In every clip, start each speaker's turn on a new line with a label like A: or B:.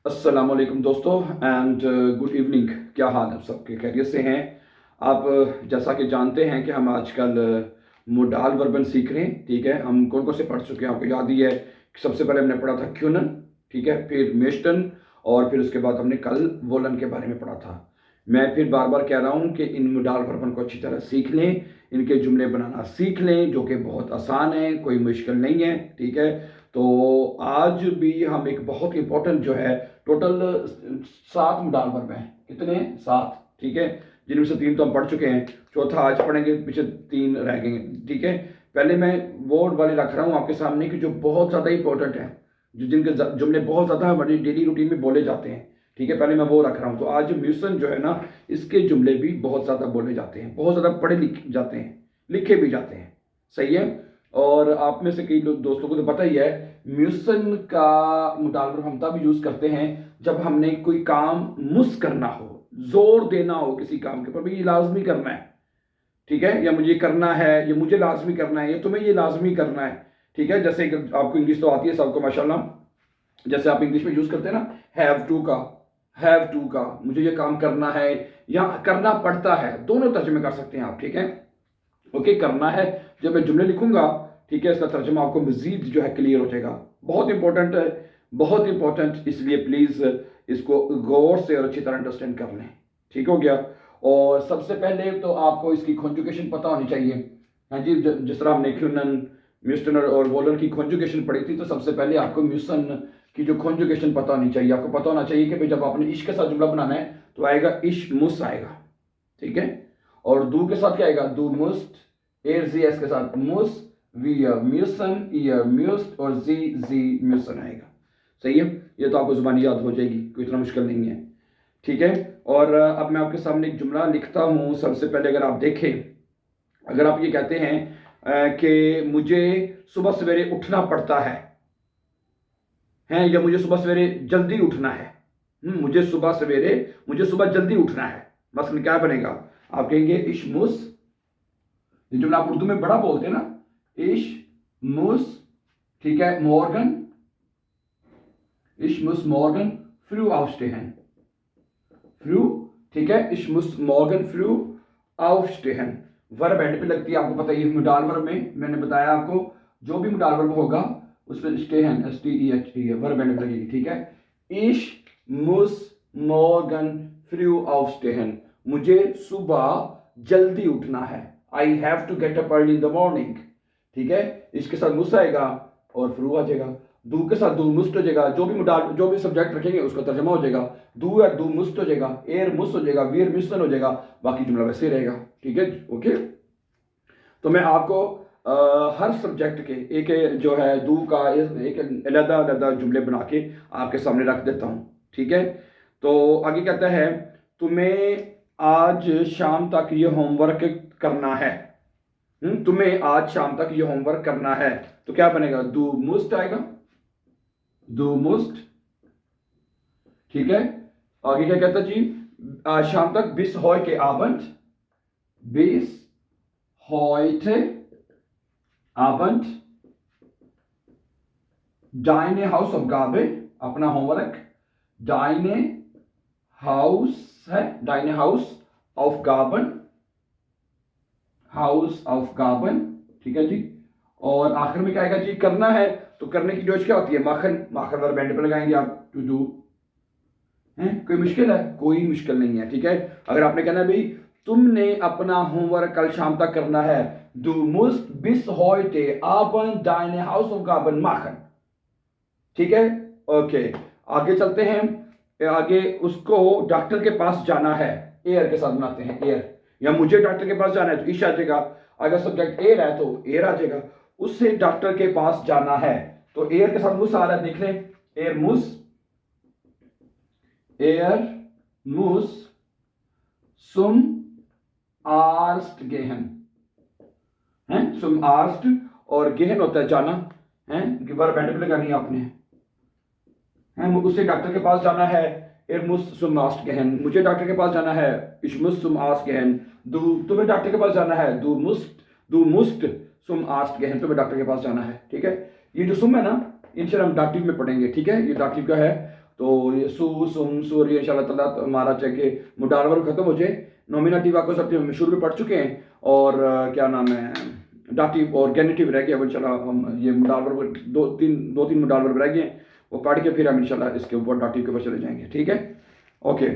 A: अस्सलाम वालेकुम दोस्तों एंड गुड इवनिंग। क्या हाल है? सबके खैरियत से हैं? आप जैसा कि जानते हैं कि हम आजकल मोडाल वर्बन सीख रहे हैं। ठीक है, हम कौन कौन से पढ़ चुके हैं आपको याद ही है कि सबसे पहले हमने पढ़ा था क्यूनन, ठीक है, फिर मेस्टन और फिर उसके बाद हमने कल वोलन के बारे में पढ़ा था। मैं फिर बार बार कह रहा हूँ कि इन मोडाल वर्बन को अच्छी तरह सीख लें, इनके जुमले बनाना सीख लें, जो कि बहुत आसान है, कोई मुश्किल नहीं है। ठीक है, तो आज भी हम एक बहुत इंपॉर्टेंट जो है, टोटल 7 मोडाल वर्ब हैं। कितने? 7। ठीक है, जिनमें से 3 तो हम पढ़ चुके हैं, चौथा आज पढ़ेंगे, पीछे 3 रह गए। ठीक है, पहले मैं वो वाले रख रहा हूँ आपके सामने कि जो बहुत ज़्यादा इंपॉर्टेंट है, जो जिनके जुमले बहुत ज़्यादा हमारी डेली रूटीन में बोले जाते हैं। ठीक है, पहले मैं वो रख रहा हूँ। तो आज म्यूसन जो है ना, इसके जुमले भी बहुत ज़्यादा बोले जाते हैं, बहुत ज़्यादा पढ़े लिखे जाते हैं, लिखे भी जाते हैं। सही है। और आप में से कई दोस्तों को तो पता ही है, म्यूसन का मोडाल वर्ब हम तब यूज़ करते हैं जब हमने कोई काम मुस करना हो, जोर देना हो किसी काम के ऊपर, भाई ये लाजमी करना है। ठीक है, या मुझे करना है, ये मुझे लाजमी करना है, या तुम्हें ये लाजमी करना है। ठीक है, जैसे आपको इंग्लिश तो आती है सबको माशाल्लाह, जैसे आप इंग्लिश में यूज करते हैं ना, हैव टू का, हैव टू का, मुझे ये काम करना है या करना पड़ता है, दोनों तर्जुमे कर सकते हैं आप। ठीक है, ओके, करना है। जब मैं जुमले लिखूंगा, ठीक है, इसका तर्जुमा आपको मजीद जो है क्लियर हो जाएगा। बहुत इंपॉर्टेंट है, बहुत इंपॉर्टेंट, इसलिए प्लीज इसको गौर से और अच्छी तरह अंडरस्टैंड कर लें। ठीक हो गया। और सबसे पहले तो आपको इसकी कॉन्जुगेशन पता होनी चाहिए। हाँ जी, जिस तरह हमने क्यूनन, म्यूस्टन और वोलन की कॉन्जुगेशन पढ़ी थी, तो सबसे पहले आपको म्यूसन की जो कॉन्जुगेशन पता होनी चाहिए। आपको पता होना चाहिए कि भाई जब आपने इश के साथ जुमला बनाना है तो आएगा इश मुस आएगा। ठीक है, और दू के साथ क्या आएगा? दू मुस्ट, एर जी एस के साथ मुस, वी म्यूसन, ईयर म्यूस्ट और जी म्यूसन आएगा। सही है, ये तो आपको जुबानी याद हो जाएगी, कोई इतना मुश्किल नहीं है। ठीक है, और अब मैं आपके सामने एक जुमला लिखता हूं। सबसे पहले अगर आप देखें, अगर आप ये कहते हैं कि मुझे सुबह सवेरे उठना पड़ता है, या मुझे सुबह सवेरे जल्दी उठना है। मुझे सुबह जल्दी उठना है, मसलन क्या बनेगा? आप कहेंगे इश मुस, जो आप उर्दू में बड़ा बोलते हैं ना, इश मुस, ठीक है, मॉर्गन, इश मुस मॉर्गन फ्रू aufstehen, फ्रू, ठीक है, इश मुस मॉर्गन फ्रू aufstehen। वर्ब एंड पे लगती है, आपको पता है। मोडाल वर्ब में मैंने बताया आपको, जो भी मोडाल वर्ब होगा उस पर स्टेहन, STEHE है, वर्ब एंड पे लगेगी। ठीक है, इश मुस मॉर्गन फ्रू aufstehen, मुझे सुबह जल्दी उठना है। I have to get up early in the morning. ठीक है, इसके साथ मुस आएगा और फ्रू आ जाएगा। दू के साथ दू मुस्ट हो जाएगा, जो भी सब्जेक्ट रखेंगे उसका तर्जमा हो जाएगा। दू या दू मुस्ट हो जाएगा, एयर मुस हो जाएगा, वीर मिशन हो जाएगा, बाकी जुमला वैसे ही रहेगा। ठीक है, ओके। तो मैं आपको हर सब्जेक्ट के एक जो है दू का एक अलग अलग जुमले बना के आपके सामने रख देता हूँ। ठीक है, तो आगे कहता है, तुम्हें आज शाम तक ये होमवर्क करना है। तुम्हें आज शाम तक ये होमवर्क करना है, तो क्या बनेगा? दू मुस्ट आएगा, दू मुस्ट। ठीक है, आगे क्या कहता जी? शाम तक बिस heute Abend, बिस heute Abend deine Hausaufgabe, अपना होमवर्क, deine हाउस है, deine Hausaufgaben, Hausaufgaben। ठीक है जी, और आखिर में क्या आएगा जी? करना है, तो करने की डोज क्या होती है? माखन, माखन वर्ब एंड पे लगाएंगे आप, टू डू है। कोई मुश्किल है? कोई मुश्किल नहीं है। ठीक है, अगर आपने कहना है भाई तुमने अपना होमवर्क कल शाम तक करना है, du musst bis heute Abend deine Hausaufgaben machen। ठीक है, ओके, आगे चलते हैं। आगे उसको डॉक्टर के पास जाना है, एयर के साथ बनाते हैं, एयर, या मुझे डॉक्टर के पास जाना है तो इश आ जाएगा। अगर सब्जेक्ट एयर है तो एयर आ जाएगा। उससे डॉक्टर के पास जाना है, तो एयर के साथ मुस आ रहा है, देख लें, एयर मुस, एयर मुस सुम आर्स्ट गेहन है, सुम आर्स्ट, और गेहन होता है जाना है, वर्ब एंड पे लगानी है आपने है। उससे डॉक्टर के पास जाना है, एर मुस सुम आर्स्ट गेहन, मुझे डॉक्टर के पास जाना है, इश मुस सुम आर्स्ट गेहन। दू, तुम्हें डॉक्टर के पास जाना है, दू मुस्ट सुम आर्स्ट गेहन, तुम्हें डॉक्टर के पास जाना है। ठीक है, ये जो सुम है ना, इंशाल्लाह हम डाक्टिव में पढ़ेंगे। ठीक है, ये डाक्टिव का है, तो ये सू सुम सूर ये इंशाल्लाह ताला हमारा चाहे कि मोडाल वर्ब खत्म हो जाए, नॉमिनेटिव आपको सब हम शुरू में पढ़ चुके हैं, और क्या नाम है डाटिव और गेनेटिव रह गया। अब इंशाल्लाह हम ये मोडाल वर्ब दो तीन मोडाल वर्ब रह गए हैं, वो पढ़ के फिर हम इंशाल्लाह इसके ऊपर डाटिव के ऊपर चले जाएंगे। ठीक है, ओके।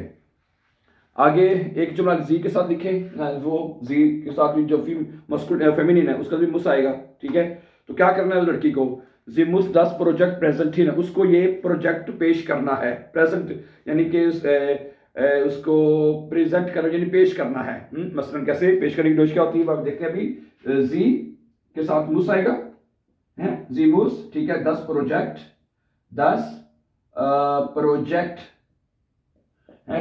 A: आगे एक जुमला जी के साथ लिखें, वो जी के साथ भी जो मस्कुलिन फेमिनिन है उसका भी मुस आएगा। ठीक है, तो क्या करना है उस लड़की को, जी मुस 10 प्रोजेक्ट प्रेजेंट ही ना, उसको ये प्रोजेक्ट पेश करना है। प्रेजेंट यानी कि उसको प्रेजेंट करना यानी पेश करना है। मसलन कैसे पेश करने की डोज क्या होती है आप देखते हैं अभी। जी के साथ मुस आएगा है, जी मुस। ठीक है, 10 प्रोजेक्ट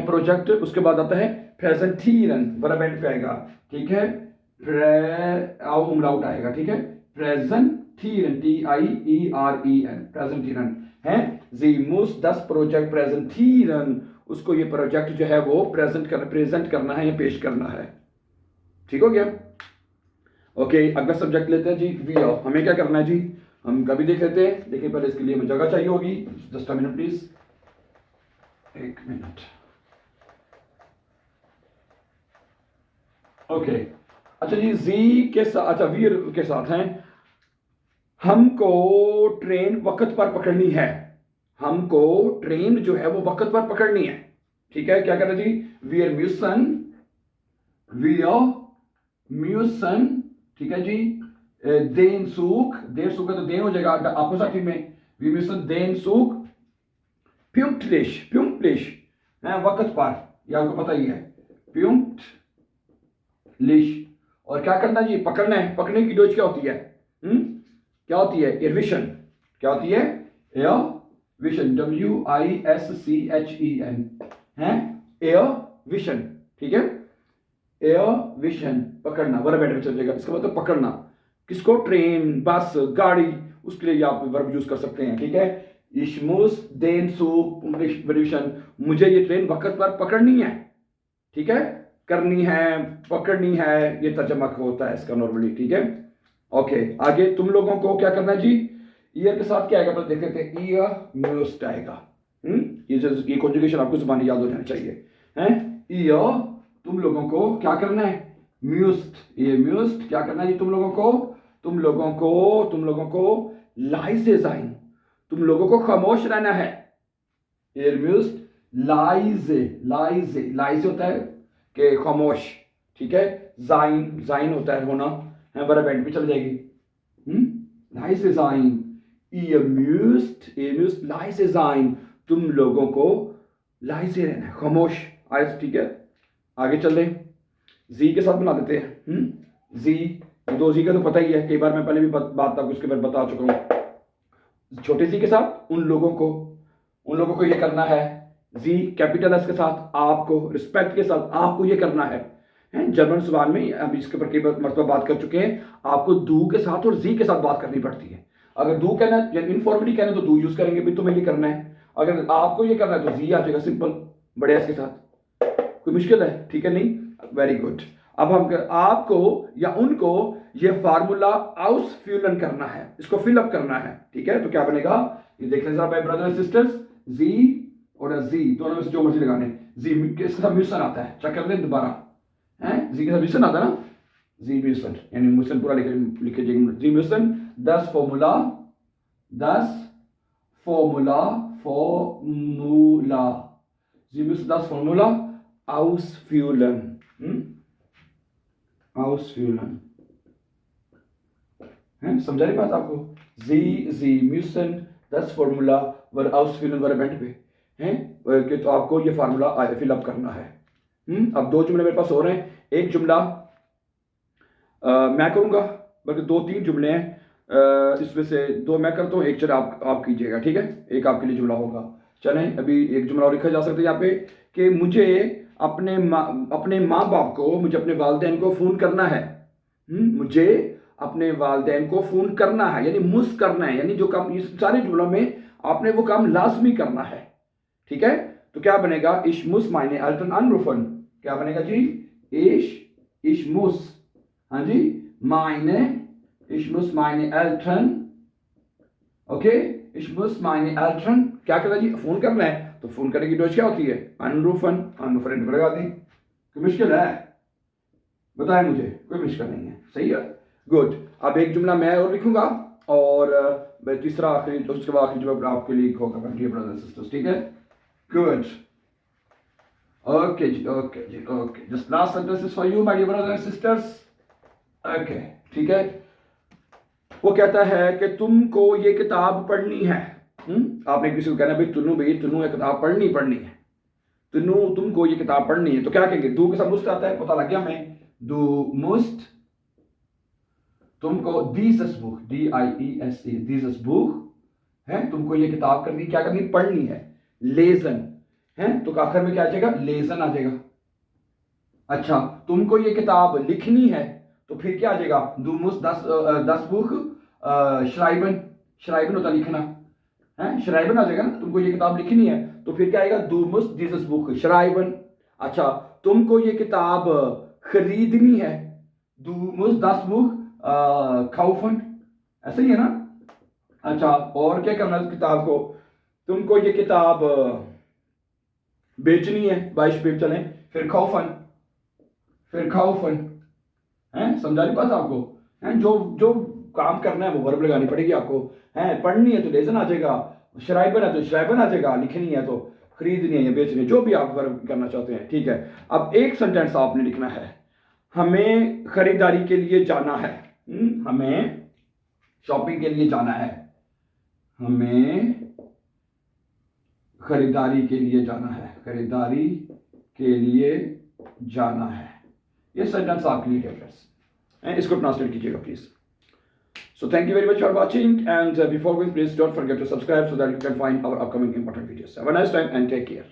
A: प्रोजेक्ट उसके बाद आता है प्रेजेंटीरन, वर्ब एंड पे आएगा। ठीक है, उमलाउट आएगा। ठीक है, प्रेजेंटीरन TIEREN प्रेजेंटीरन है। जी मुस 10 प्रोजेक्ट प्रेजेंटीरन, उसको ये प्रोजेक्ट जो है वो प्रेजेंट करना है या पेश करना है। ठीक हो गया, ओके। अगला सब्जेक्ट लेते हैं जी वी ऑफ। हमें क्या करना है जी, हम कभी देख लेते हैं, लेकिन पहले इसके लिए हमें जगह चाहिए होगी। Just a minute please, 1 minute. Okay, अच्छा जी जी के साथ, अच्छा वी के साथ हैं, हमको ट्रेन वक्त पर पकड़नी है। हमको ट्रेन जो है वो वक्त पर पकड़नी है। ठीक है, क्या करना जी, वी म्यूसन। ठीक है जी, देन सूख, देर सूख है तो देन हो जाएगा अपोजिट में, वी म्यूसन देन सूख प्यूंक्टलिश है वक्त पर, यह आपको पता ही है प्यूंक्टलिश। और क्या करना जी, पकड़ना है। पकड़ने की डोज क्या होती है, क्या होती है, एयरविशन। क्या होती है, एयरविशन, WISCHEN है, एयरविशन। ठीक है, एयरविशन पकड़ना, वर्ब एंड में चल जाएगा। इसका मतलब पकड़ना किसको, ट्रेन बस गाड़ी, उसके लिए आप वर्ब यूज कर सकते हैं। ठीक है, इशमुस देन सूविशन, मुझे ये ट्रेन वक्त पर पकड़नी है। ठीक है, करनी है पकड़नी है, ये तर्जमा होता है इसका नॉर्मली। ठीक है, ओके। आगे तुम लोगों को क्या करना है जी, ईयर के साथ क्या आएगा पहले देख लेते हैं, ईयर म्यूस्ट आएगा। ये कॉन्जुगेशन आपको जुबानी याद हो जाना चाहिए हैं। ईयर तुम लोगों को क्या करना है, म्यूस्ट, ये म्यूस्ट क्या करना है जी, तुम लोगों को लाइजेजाइन, तुम लोगों को खामोश रहना है। ईयर म्यूस्ट लाइज होता है कि खामोश। ठीक है, जाइन होता है होना है, वर्ब एंड पे चल जाएगी। लाइजेजाइन, ईयर म्यूस्ट लाइजेजाइन, तुम लोगों को लाइजे रहना है, खामोश आयस। ठीक है, आगे चल रहे, जी के साथ बना देते हैं। जी, दो जी का तो पता ही है, कई बार मैं पहले भी बात आपको उसके बारे में बता चुका हूं। छोटे जी के साथ उन लोगों को ये करना है। जी कैपिटल एस के साथ आपको, रिस्पेक्ट के साथ आपको ये करना है। जर्मन जुबान में अब इसके ऊपर कई मरतबा बात कर चुके हैं, आपको दू के साथ और जी के साथ बात करनी पड़ती है। अगर दू कहना है, इनफॉर्मली कहना तो दू यूज करेंगे, भी तुम्हें ये करना है। अगर आपको ये करना है तो जी आ जाएगा, सिंपल, बड़े एस के साथ। कोई मुश्किल है, ठीक है, नहीं, वेरी गुड। अब हम आपको या उनको ये फार्मूला आउसफ्यूलन करना है, इसको फिलअप करना है। ठीक है, तो क्या बनेगा, ये देख लें जरा माय ब्रदर एंड सिस्टर्स, जी और जी दोनों में से जो मर्जी लगाने, जी इसके साथ म्यूसन आता है, चेक कर लें दोबारा है, जी के साथ म्यूसन आता है ना, जी म्यूसन यानी म्यूसन पूरा लिखे जाएंगे, जी म्यूसन 10 फॉर्मूला जी म्यूसन 10 फॉर्मूला आउसफ्यूलन है, समझा रही बात आपको। जी म्यूसन 10 फॉर्मूला वर आउसफ्यूलन वर्ब एंड पे हैं कि तो आपको ये फार्मूला फिलअप करना है। अब 2 जुमले मेरे पास हो रहे हैं, एक जुमला मैं करूंगा, बल्कि 2-3 जुमले हैं, इसमें से 2 मैं करता हूँ, एक चल आप कीजिएगा। ठीक है, एक आपके लिए जुमला होगा। चलें, अभी एक जुमला और लिखा जा सकता है यहाँ पे कि मुझे अपने माँ बाप को, मुझे अपने वालिदैन को फ़ोन करना है। मुझे अपने वालिदैन को फ़ोन करना है यानी मुस करना है, यानी जो काम इस सारे जुमलों में आपने वो काम लाजमी करना है। ठीक है, तो क्या बनेगा, इश मुस मायने अल्टन अनरुफन, क्या बनेगा जी, इश मुस, हाँ जी, मायने इश मुस मायने अल्टन, ओके, इश मुस मायने अल्टन क्या करना जी, फ़ोन करना है तो फ़ोन करने की डोज क्या होती है, अनरूफन पर लगा दें। कोई मुश्किल है, बताएं मुझे, कोई मुश्किल नहीं है, सही है, गुड। अब एक जुमला मैं और लिखूंगा और मैं तीसरा आखिरी, उसके बाद आखिरी जुमला आपके लिए होगा my dear brothers and sisters, ठीक है, गुड। ओके जी, ओके जी, okay, just last sentence is for you my dear brothers and sisters. Okay, ठीक है। वो कहता है कि तुमको ये किताब पढ़नी है। आपने किसी को कहना भाई तुन्नू ये किताब पढ़नी है, तुमको ये किताब पढ़नी है, तो क्या कहेंगे, दू के साथ मुस्ट आता है, पता लग गया हमें, दू मुस्ट, तुमको दीसस बुक, DIESE दीसस बुक है, तुमको ये किताब करनी, क्या करनी, पढ़नी है, लेजन है, तो आखिर में क्या आ जाएगा, लेजन आ जाएगा। अच्छा, तुमको ये किताब लिखनी है, तो फिर क्या आ जाएगा, दू मुस्ट दस बुक श्राइबन होता लिखना है, श्राइबन आ जाएगा ना, तुमको ये किताब लिखनी है, तो फिर क्या आएगा, दू मुस्ट दीसस बुक श्राइबन। अच्छा, तुमको ये किताब खरीदनी है, दू मुस्ट दस बुक खाउफन, ऐसा ही है ना। अच्छा, और क्या करना है किताब को, तुमको ये किताब बेचनी है, 22 पे चलें, फिर खाउफन है, समझा नहीं पास आपको, है जो जो काम करना है वो वर्ब लगानी पड़ेगी आपको, है पढ़नी है तो लेजन आ जाएगा, श्राइबन है तो श्राइबन आ जाएगा, लिखनी है तो खरीदनी है या बेचनी है, जो भी आप वर्ब करना चाहते हैं, ठीक है। अब एक सेंटेंस आपने लिखना है, हमें खरीदारी के लिए जाना है, हमें शॉपिंग के लिए जाना है, हमें खरीदारी के लिए जाना है, खरीदारी के लिए जाना है, ये सेंटेंस आपके लिए है, इसको ट्रांसलेट कीजिएगा please. So thank you very much for watching, and before going, please don't forget to subscribe so that you can find our upcoming important videos. Have a nice time and take care.